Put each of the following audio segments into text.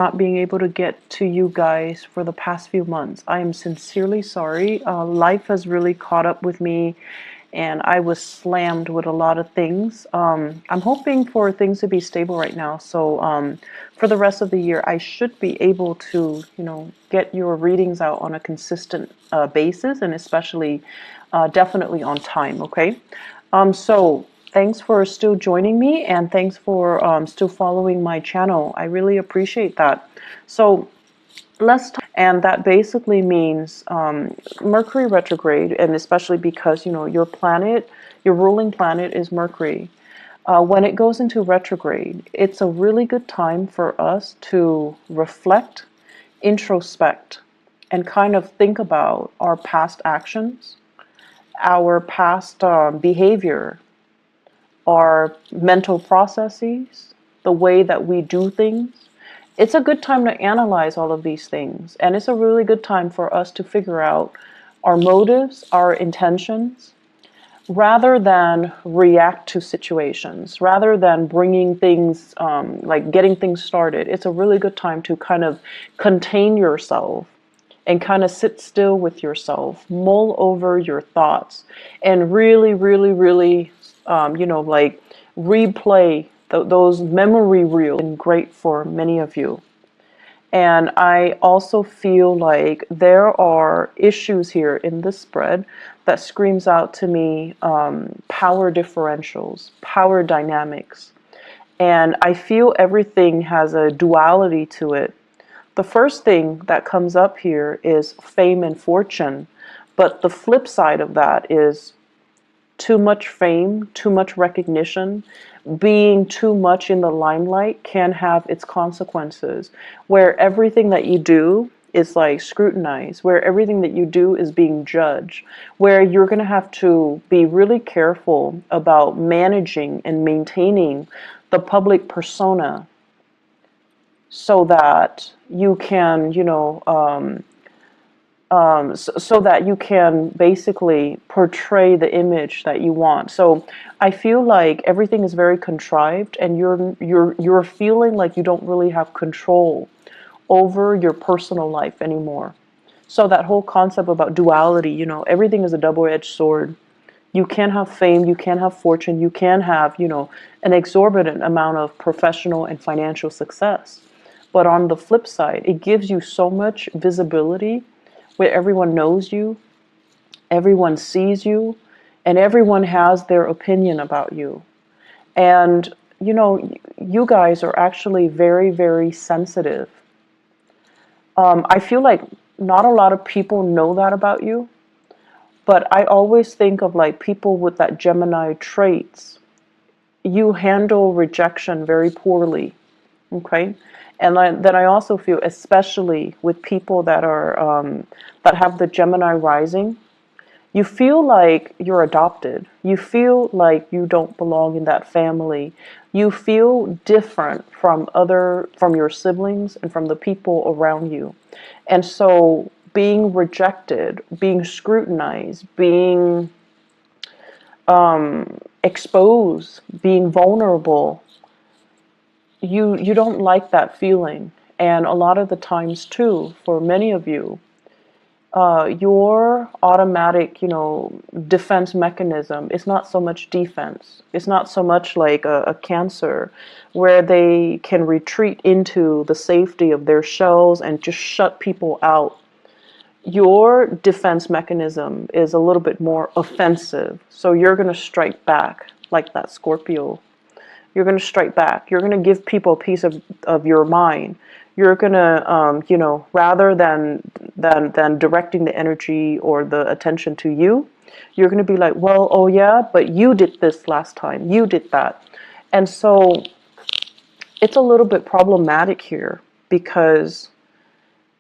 not being able to get to you guys for the past few months. I am sincerely sorry. Life has really caught up with me, and I was slammed with a lot of things. I'm hoping for things to be stable right now. So for the rest of the year, I should be able to, get your readings out on a consistent basis, and especially definitely on time. Okay. So thanks for still joining me, and thanks for still following my channel. I really appreciate that. So let's talk, and that basically means Mercury retrograde, and especially because your planet, your ruling planet is Mercury. When it goes into retrograde, it's a really good time for us to reflect, introspect, and kind of think about our past actions, our past behavior, our mental processes, the way that we do things. It's a good time to analyze all of these things, and it's a really good time for us to figure out our motives, our intentions, rather than react to situations, rather than bringing things, like getting things started. It's a really good time to kind of contain yourself and kind of sit still with yourself, mull over your thoughts, and really, really, really, like replay those memory reels. And great for many of you. And I also feel like there are issues here in this spread that screams out to me power differentials, power dynamics. And I feel everything has a duality to it. The first thing that comes up here is fame and fortune. But the flip side of that is too much fame, too much recognition, being too much in the limelight can have its consequences, where everything that you do is like scrutinized, where everything that you do is being judged, where you're going to have to be really careful about managing and maintaining the public persona so that you can, so that you can basically portray the image that you want. So I feel like everything is very contrived, and you're feeling like you don't really have control over your personal life anymore. So that whole concept about duality, everything is a double-edged sword. You can have fame, you can have fortune, you can have, an exorbitant amount of professional and financial success. But on the flip side, it gives you so much visibility where everyone knows you, everyone sees you, and everyone has their opinion about you. And, you guys are actually very, very sensitive. I feel like not a lot of people know that about you, but I always think of like people with that Gemini traits. You handle rejection very poorly, okay? And then I also feel, especially with people that are that have the Gemini rising, you feel like you're adopted. You feel like you don't belong in that family. You feel different from your siblings and from the people around you. And so being rejected, being scrutinized, being exposed, being vulnerable, you don't like that feeling. And a lot of the times too, for many of you, your automatic, defense mechanism is not so much defense. It's not so much like a Cancer, where they can retreat into the safety of their shells and just shut people out. Your defense mechanism is a little bit more offensive. So you're going to strike back like that Scorpio. You're going to strike back. You're going to give people a piece of your mind. You're going to, rather than directing the energy or the attention to you, you're going to be like, well, oh yeah, but you did this last time. You did that. And so it's a little bit problematic here, because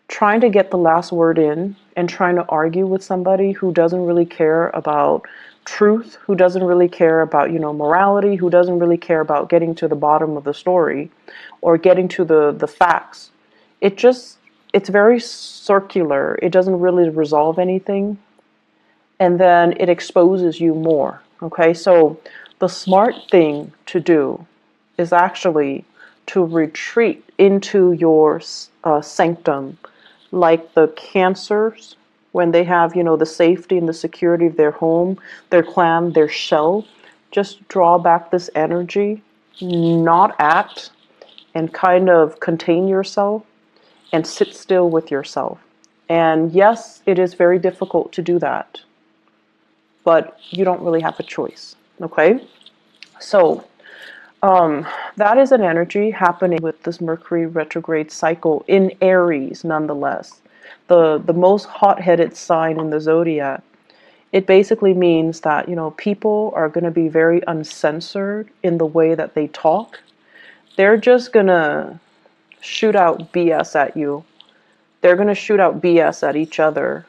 trying to get the last word in and trying to argue with somebody who doesn't really care about truth, who doesn't really care about, morality, who doesn't really care about getting to the bottom of the story or getting to the facts. It's very circular. It doesn't really resolve anything. And then it exposes you more. Okay, so the smart thing to do is actually to retreat into your sanctum, like the Cancers, when they have, you know, the safety and the security of their home, their clan, their shell. Just draw back this energy, not act, and kind of contain yourself and sit still with yourself. And yes, it is very difficult to do that, but you don't really have a choice, okay? So that is an energy happening with this Mercury retrograde cycle in Aries, nonetheless. The most hot-headed sign in the zodiac. It basically means that, you know, people are going to be very uncensored in the way that they talk. They're just going to shoot out BS at you. They're going to shoot out BS at each other.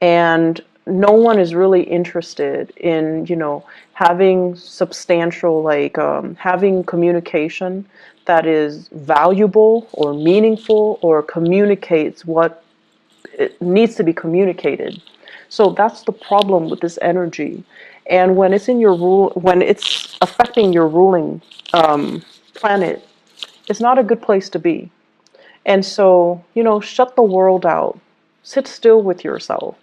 And no one is really interested in, you know, having substantial, like, having communication that is valuable or meaningful or communicates what it needs to be communicated. So that's the problem with this energy. And when it's in your when it's affecting your ruling planet, it's not a good place to be. And so, you know, shut the world out. Sit still with yourself.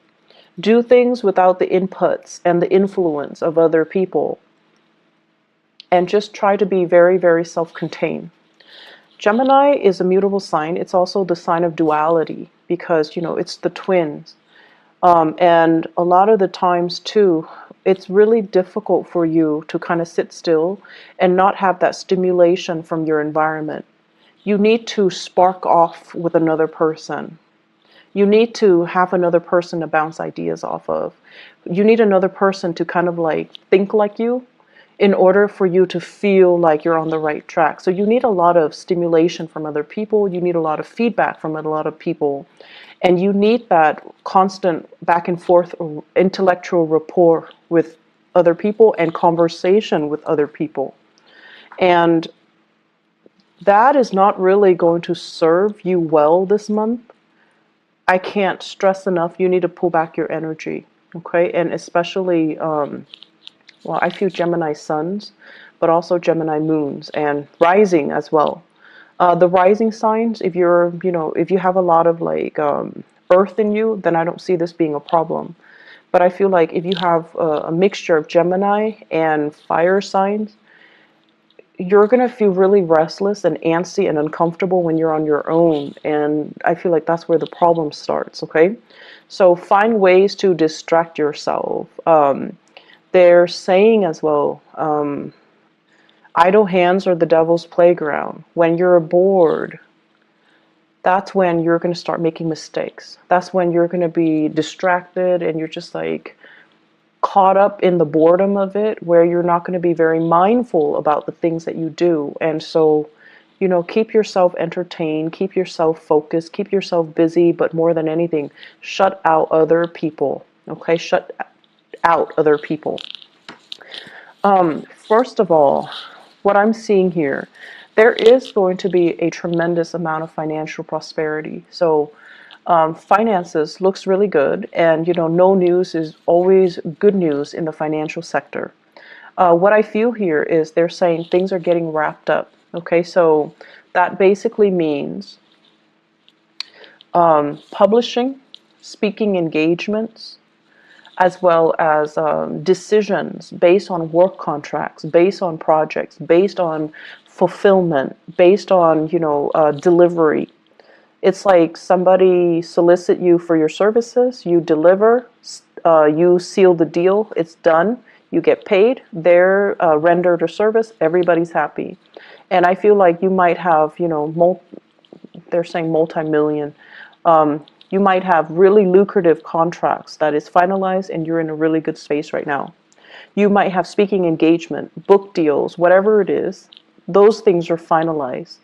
Do things without the inputs and the influence of other people. And just try to be very, very self-contained. Gemini is a mutable sign. It's also the sign of duality because, you know, it's the twins. And a lot of the times, too, it's really difficult for you to kind of sit still and not have that stimulation from your environment. You need to spark off with another person. You need to have another person to bounce ideas off of. You need another person to kind of like think like you in order for you to feel like you're on the right track. So you need a lot of stimulation from other people. You need a lot of feedback from a lot of people. And you need that constant back and forth intellectual rapport with other people and conversation with other people. And that is not really going to serve you well this month. I can't stress enough, you need to pull back your energy, okay? And especially, well, I feel Gemini suns, but also Gemini moons and rising as well. The rising signs, if you're, you know, if you have a lot of like earth in you, then I don't see this being a problem. But I feel like if you have a mixture of Gemini and fire signs, you're going to feel really restless and antsy and uncomfortable when you're on your own. And I feel like that's where the problem starts, okay? So find ways to distract yourself. They're saying as well, idle hands are the devil's playground. When you're bored, that's when you're going to start making mistakes. That's when you're going to be distracted and you're just like caught up in the boredom of it, where you're not going to be very mindful about the things that you do. And so, you know, keep yourself entertained, keep yourself focused, keep yourself busy, but more than anything, shut out other people, okay? Shut out other people. First of all, what I'm seeing here, there is going to be a tremendous amount of financial prosperity. So finances looks really good, and you know, no news is always good news in the financial sector. What I feel here is they're saying things are getting wrapped up. Okay, so that basically means publishing, speaking engagements, as well as decisions based on work contracts, based on projects, based on fulfillment, based on, you know, delivery. It's like somebody solicit you for your services, you deliver, you seal the deal, it's done, you get paid, they're rendered a service, everybody's happy. And I feel like you might have, you know, they're saying multi-million, you might have really lucrative contracts that is finalized and you're in a really good space right now. You might have speaking engagement, book deals, whatever it is, those things are finalized.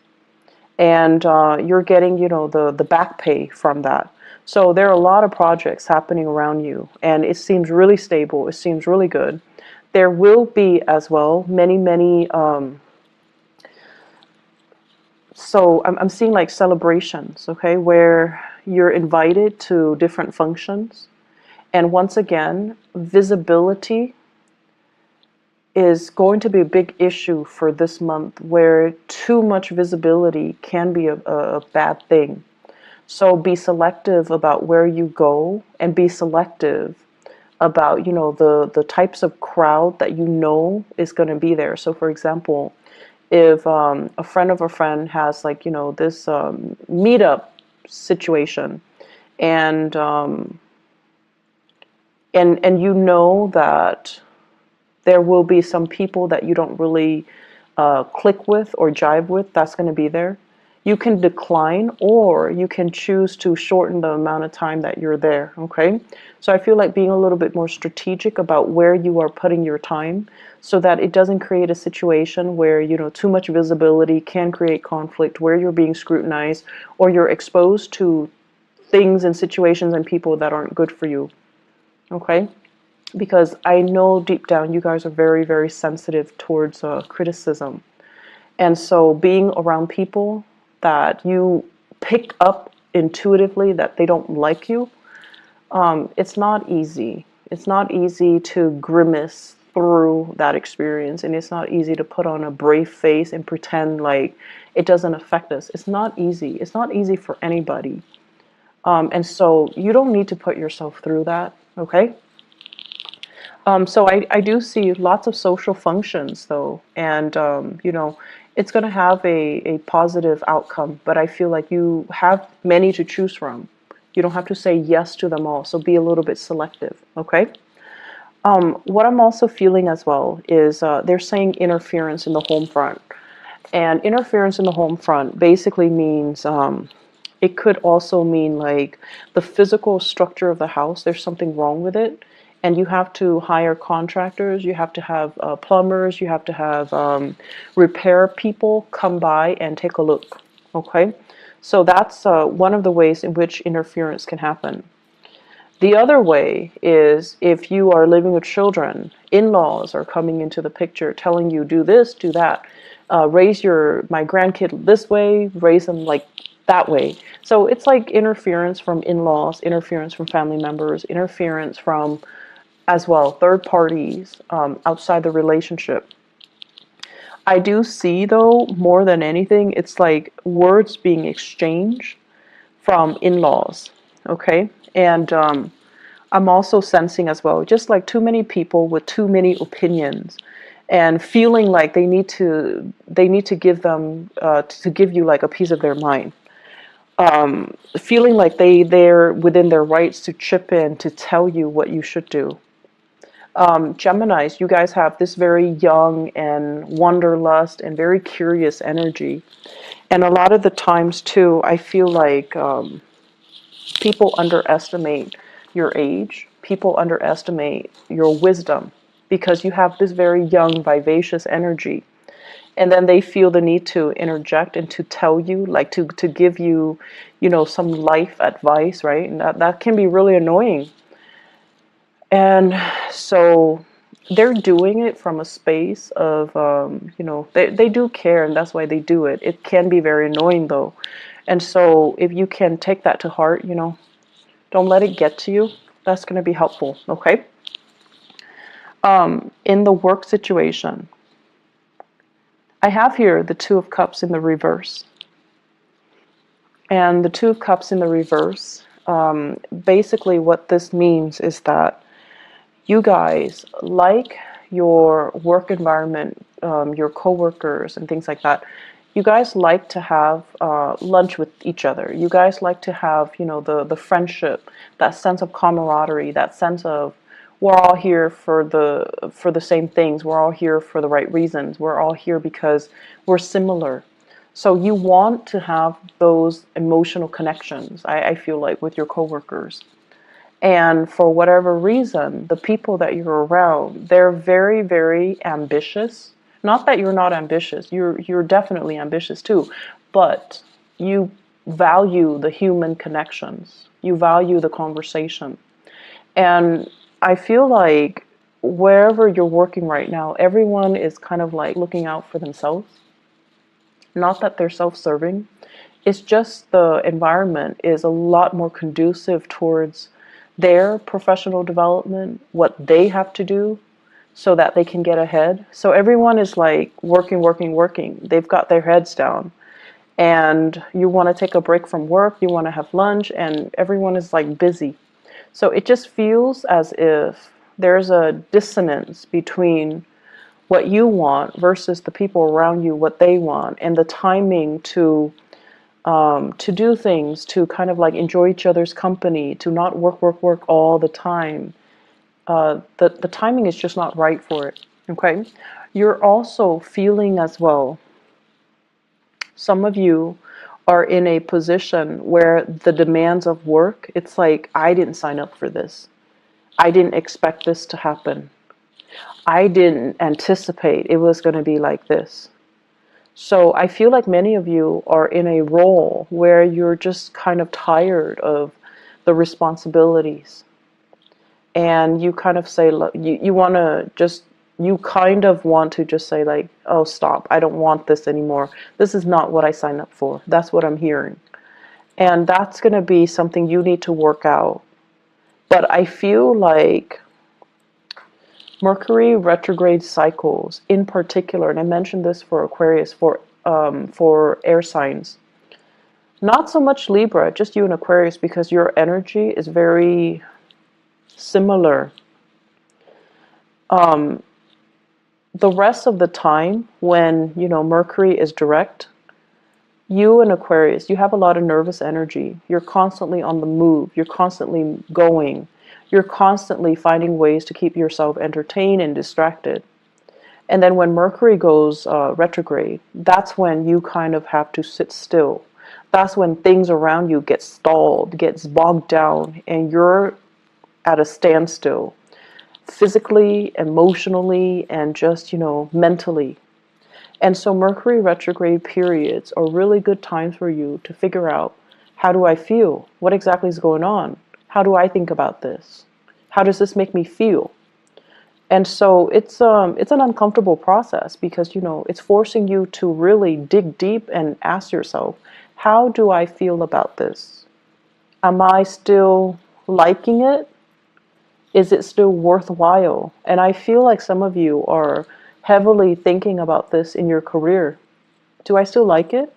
And you're getting, you know, the back pay from that. So there are a lot of projects happening around you, and it seems really stable. It seems really good. There will be as well many. So I'm seeing like celebrations, okay, where you're invited to different functions, and once again, visibility is going to be a big issue for this month, where too much visibility can be a bad thing. So be selective about where you go, and be selective about, you know, the types of crowd that you know is going to be there. So for example, if a friend of a friend has, like, you know, this meetup situation, and and you know that there will be some people that you don't really click with or jive with, that's going to be there. You can decline, or you can choose to shorten the amount of time that you're there, okay? So I feel like being a little bit more strategic about where you are putting your time, so that it doesn't create a situation where, you know, too much visibility can create conflict, where you're being scrutinized, or you're exposed to things and situations and people that aren't good for you, okay? Because I know deep down you guys are very, very sensitive towards criticism. And so being around people that you pick up intuitively that they don't like you, it's not easy. It's not easy to grimace through that experience, and it's not easy to put on a brave face and pretend like it doesn't affect us. It's not easy. It's not easy for anybody. And so you don't need to put yourself through that, okay? So I do see lots of social functions though, and you know, it's going to have a positive outcome, but I feel like you have many to choose from. You don't have to say yes to them all, so be a little bit selective, okay? What I'm also feeling as well is they're saying interference in the home front. And interference in the home front basically means it could also mean like the physical structure of the house, there's something wrong with it. And you have to hire contractors, you have to have plumbers, you have to have repair people come by and take a look. Okay? So that's one of the ways in which interference can happen. The other way is if you are living with children, in-laws are coming into the picture telling you, do this, do that, raise my grandkid this way, raise them like that way. So it's like interference from in-laws, interference from family members, interference from, as well, third parties outside the relationship. I do see, though, more than anything, it's like words being exchanged from in-laws, okay? And I'm also sensing as well, just like too many people with too many opinions, and feeling like they need to give you like a piece of their mind. Feeling like they're within their rights to chip in to tell you what you should do. Geminis, you guys have this very young and wanderlust and very curious energy. And a lot of the times, too, I feel like people underestimate your age, people underestimate your wisdom, because you have this very young, vivacious energy. And then they feel the need to interject and to tell you, like to give you, you know, some life advice, right? And that can be really annoying. And so they're doing it from a space of, you know, they do care, and that's why they do it. It can be very annoying though. And so if you can take that to heart, you know, don't let it get to you. That's going to be helpful, okay? In the work situation, I have here the Two of Cups in the reverse. And the Two of Cups in the reverse, basically what this means is that you guys like your work environment, your coworkers and things like that. You guys like to have lunch with each other. You guys like to have, you know, the friendship, that sense of camaraderie, that sense of we're all here for the same things. We're all here for the right reasons. We're all here because we're similar. So you want to have those emotional connections, I feel like, with your coworkers. And for whatever reason, the people that you're around, they're very, very ambitious. Not that you're not ambitious. You're definitely ambitious too. But you value the human connections. You value the conversation. And I feel like wherever you're working right now, everyone is kind of like looking out for themselves. Not that they're self-serving. It's just the environment is a lot more conducive towards their professional development, what they have to do so that they can get ahead. So everyone is like working, working, working. They've got their heads down. And you want to take a break from work, you want to have lunch, and everyone is like busy. So it just feels as if there's a dissonance between what you want versus the people around you, what they want, and the timing to do things, to kind of like enjoy each other's company, to not work, work, work all the time. The timing is just not right for it. Okay, you're also feeling as well. Some of you are in a position where the demands of work, it's like, I didn't sign up for this. I didn't expect this to happen. I didn't anticipate it was going to be like this. So I feel like many of you are in a role where you're just kind of tired of the responsibilities. And you kind of say, you want to just, you kind of want to just say like, oh, stop. I don't want this anymore. This is not what I signed up for. That's what I'm hearing. And that's going to be something you need to work out. But I feel like Mercury retrograde cycles in particular, and I mentioned this for Aquarius, for air signs. Not so much Libra, just you and Aquarius, because your energy is very similar. The rest of the time when, Mercury is direct, you and Aquarius, you have a lot of nervous energy. You're constantly on the move. You're constantly going. You're constantly finding ways to keep yourself entertained and distracted. And then when Mercury goes retrograde, that's when you kind of have to sit still. That's when things around you get stalled, gets bogged down, and you're at a standstill, physically, emotionally, and just, mentally. And so Mercury retrograde periods are really good times for you to figure out, how do I feel? What exactly is going on? How do I think about this? How does this make me feel? And so it's an uncomfortable process because, it's forcing you to really dig deep and ask yourself, how do I feel about this? Am I still liking it? Is it still worthwhile? And I feel like some of you are heavily thinking about this in your career. Do I still like it?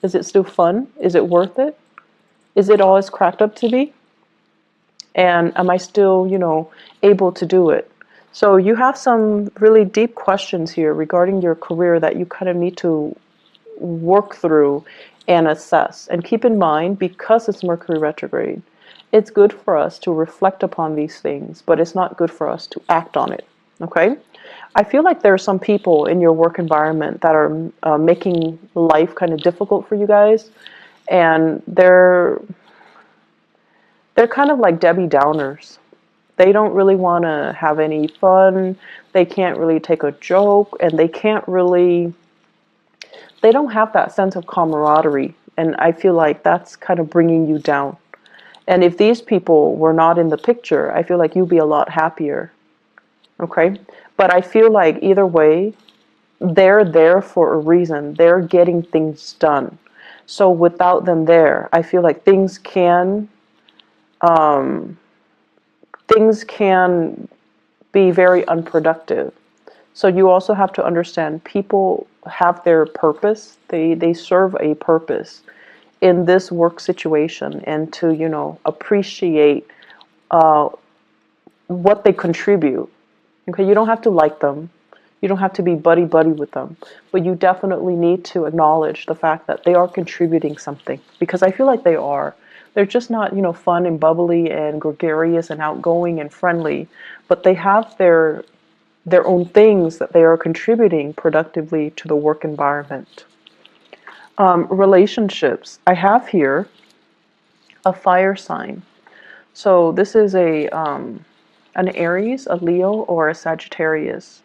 Is it still fun? Is it worth it? Is it all it's cracked up to be? And am I still, able to do it? So you have some really deep questions here regarding your career that you kind of need to work through and assess. And keep in mind, because it's Mercury retrograde, it's good for us to reflect upon these things, but it's not good for us to act on it. Okay? I feel like there are some people in your work environment that are making life kind of difficult for you guys, and they're kind of like Debbie Downers. They don't really want to have any fun. They can't really take a joke, and they don't have that sense of camaraderie. And I feel like that's kind of bringing you down. And if these people were not in the picture, I feel like you'd be a lot happier. Okay? But I feel like either way, they're there for a reason. They're getting things done. So without them there, I feel like things can be very unproductive. So you also have to understand people have their purpose. They serve a purpose in this work situation, and to, appreciate what they contribute. Okay, you don't have to like them. You don't have to be buddy-buddy with them. But you definitely need to acknowledge the fact that they are contributing something. Because I feel like they are. They're just not, fun and bubbly and gregarious and outgoing and friendly. But they have their own things that they are contributing productively to the work environment. Relationships. I have here a fire sign. So this is an Aries, a Leo, or a Sagittarius.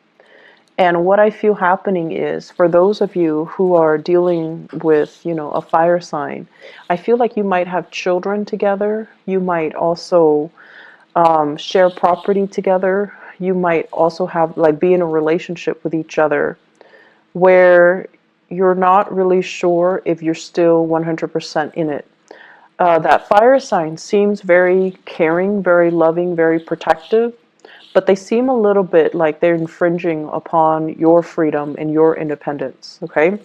And what I feel happening is, for those of you who are dealing with, a fire sign, I feel like you might have children together. You might also share property together. You might also have, be in a relationship with each other where you're not really sure if you're still 100% in it. That fire sign seems very caring, very loving, very protective. but they seem a little bit like they're infringing upon your freedom and your independence, okay?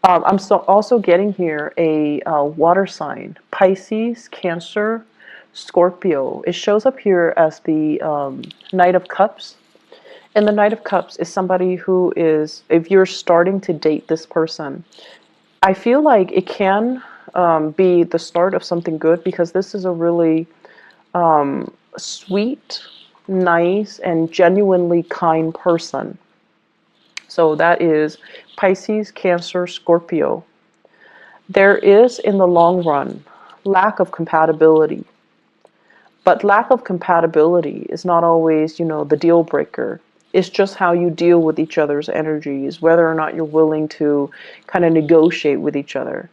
I'm also getting here a water sign, Pisces, Cancer, Scorpio. It shows up here as the Knight of Cups. And the Knight of Cups is somebody who is, if you're starting to date this person, I feel like it can be the start of something good, because this is a really sweet, nice, and genuinely kind person. So that is Pisces, Cancer, Scorpio. There is, in the long run, lack of compatibility. But lack of compatibility is not always, the deal breaker. It's just how you deal with each other's energies, whether or not you're willing to kind of negotiate with each other.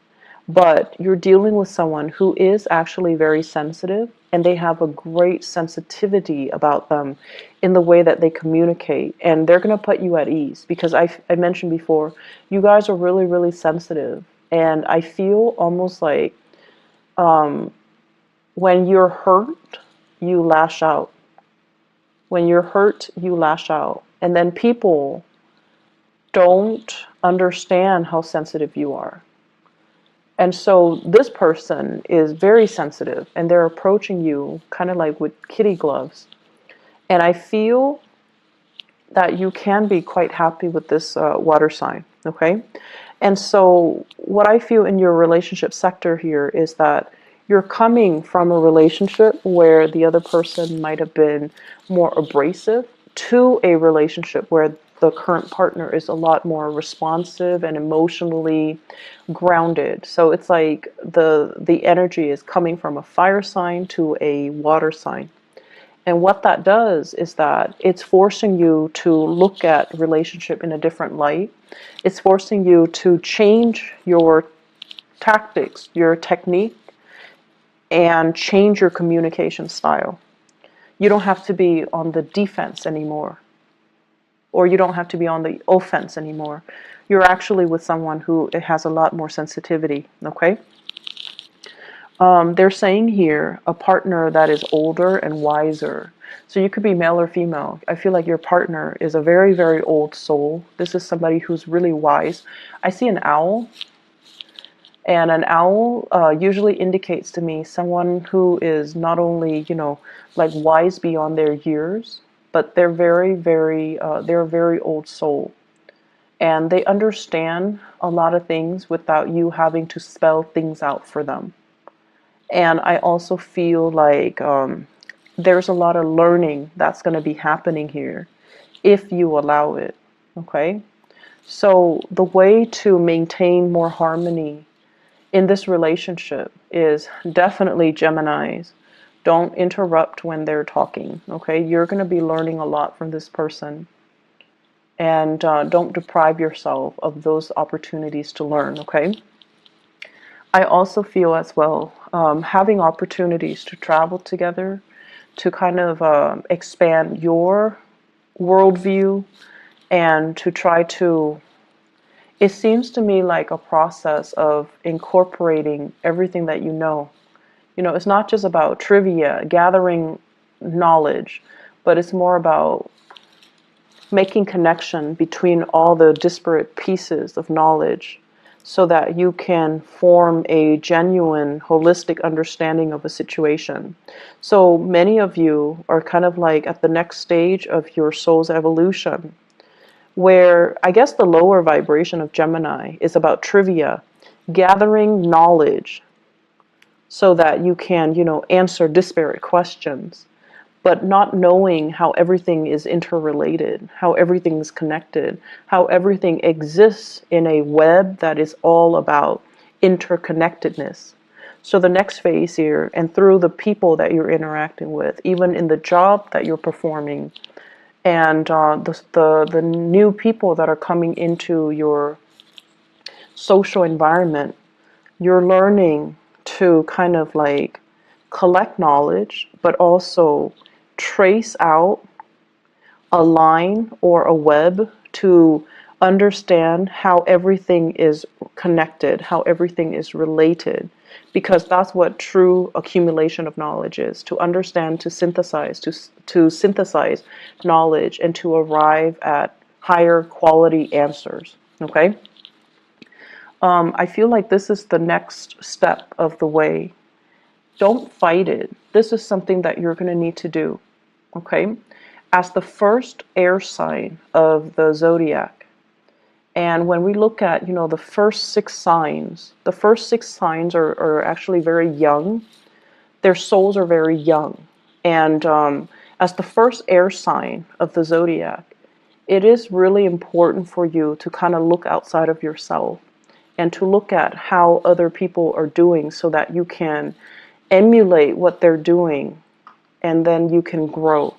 But you're dealing with someone who is actually very sensitive, and they have a great sensitivity about them in the way that they communicate. And they're going to put you at ease, because I mentioned before, you guys are really, really sensitive. And I feel almost like when you're hurt, you lash out. When you're hurt, you lash out. And then people don't understand how sensitive you are. And so this person is very sensitive, and they're approaching you kind of like with kitty gloves. And I feel that you can be quite happy with this water sign, okay? And so what I feel in your relationship sector here is that you're coming from a relationship where the other person might have been more abrasive, to a relationship where the current partner is a lot more responsive and emotionally grounded. So it's like the energy is coming from a fire sign to a water sign. And what that does is that it's forcing you to look at relationship in a different light. It's forcing you to change your tactics, your technique, and change your communication style. You don't have to be on the defense anymore, or you don't have to be on the offense anymore. You're actually with someone who has a lot more sensitivity, okay? They're saying here a partner that is older and wiser. So you could be male or female. I feel like your partner is a very, very old soul. This is somebody who's really wise. I see an owl. And an owl usually indicates to me someone who is not only, like wise beyond their years, but they're they're a very old soul. And they understand a lot of things without you having to spell things out for them. And I also feel like there's a lot of learning that's going to be happening here if you allow it, okay? So the way to maintain more harmony in this relationship is definitely, Geminis, don't interrupt when they're talking, okay? You're going to be learning a lot from this person. And don't deprive yourself of those opportunities to learn, okay? I also feel as well, having opportunities to travel together, to kind of expand your worldview, and to try to, it seems to me like a process of incorporating everything that you know. It's not just about trivia, gathering knowledge, but it's more about making connection between all the disparate pieces of knowledge, so that you can form a genuine, holistic understanding of a situation. So many of you are kind of like at the next stage of your soul's evolution, where I guess the lower vibration of Gemini is about trivia, gathering knowledge, so that you can, answer disparate questions, but not knowing how everything is interrelated, how everything's connected, how everything exists in a web that is all about interconnectedness. So the next phase here, and through the people that you're interacting with, even in the job that you're performing, and the new people that are coming into your social environment, you're learning to kind of like collect knowledge, but also trace out a line or a web to understand how everything is connected, how everything is related. because that's what true accumulation of knowledge is: to understand, to synthesize knowledge, and to arrive at higher quality answers. Okay. I feel like this is the next step of the way. Don't fight it. This is something that you're going to need to do. Okay. As the first air sign of the zodiac, and when we look at, the first six signs are actually very young. Their souls are very young. And as the first air sign of the zodiac, it is really important for you to kind of look outside of yourself and to look at how other people are doing so that you can emulate what they're doing, and then you can grow.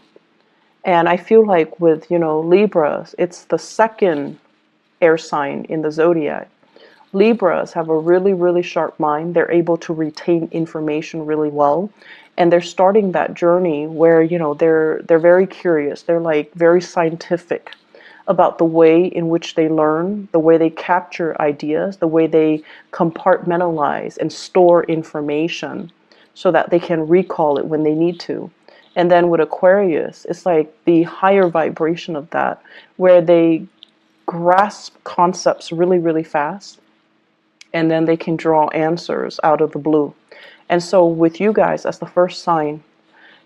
And I feel like with, Libras, it's the second air sign in the zodiac. Libras have a really, really sharp mind. They're able to retain information really well. And they're starting that journey where, they're very curious. They're like very scientific about the way in which they learn, the way they capture ideas, the way they compartmentalize and store information so that they can recall it when they need to. And then with Aquarius, it's like the higher vibration of that, where they grasp concepts really, really fast, and then they can draw answers out of the blue. And so with you guys, as the first sign,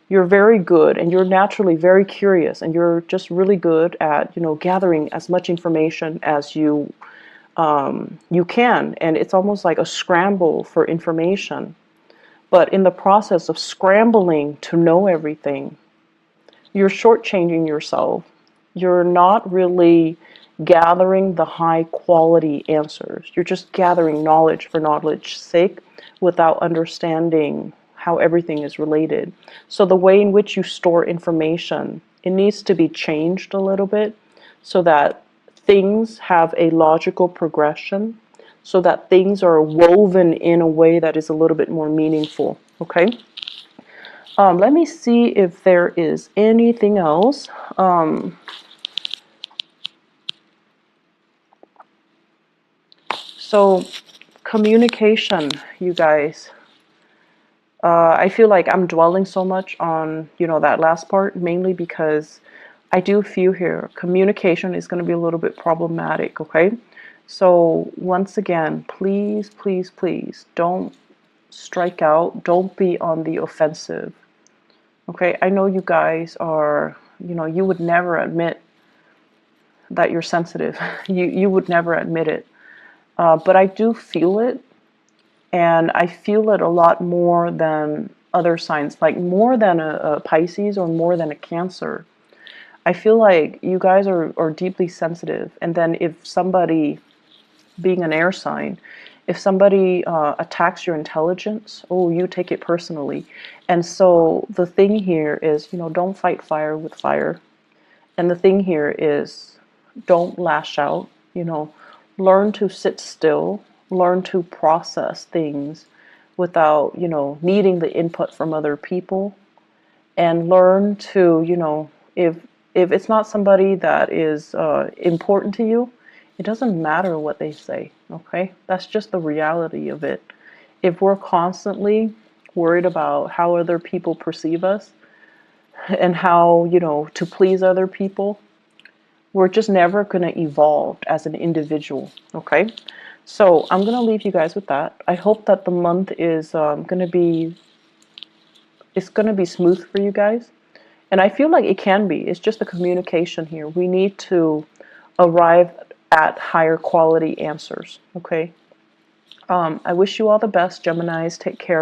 you're very good, and you're naturally very curious, and you're just really good at, gathering as much information as you can. And it's almost like a scramble for information. But in the process of scrambling to know everything, you're shortchanging yourself. You're not really gathering the high quality answers. You're just gathering knowledge for knowledge's sake without understanding how everything is related. So the way in which you store information, it needs to be changed a little bit so that things have a logical progression, so that things are woven in a way that is a little bit more meaningful. Okay. Let me see if there is anything else. So communication, you guys. I feel like I'm dwelling so much on, that last part, mainly because I do feel here communication is going to be a little bit problematic. Okay. So once again, please, please, please don't strike out. Don't be on the offensive. Okay. I know you guys are, you would never admit that you're sensitive. You would never admit it. But I do feel it. And I feel it a lot more than other signs, like more than a Pisces or more than a Cancer. I feel like you guys are deeply sensitive. And then if somebody, being an air sign, if somebody attacks your intelligence, oh, you take it personally. And so the thing here is, don't fight fire with fire. And the thing here is, don't lash out, learn to sit still, learn to process things without, needing the input from other people, and learn to, if it's not somebody that is important to you, it doesn't matter what they say, okay? That's just the reality of it. If we're constantly worried about how other people perceive us and how, to please other people, we're just never going to evolve as an individual, okay? So I'm going to leave you guys with that. I hope that the month is going to be smooth for you guys. And I feel like it can be. It's just the communication here. We need to arrive at higher quality answers, okay? I wish you all the best, Geminis. Take care.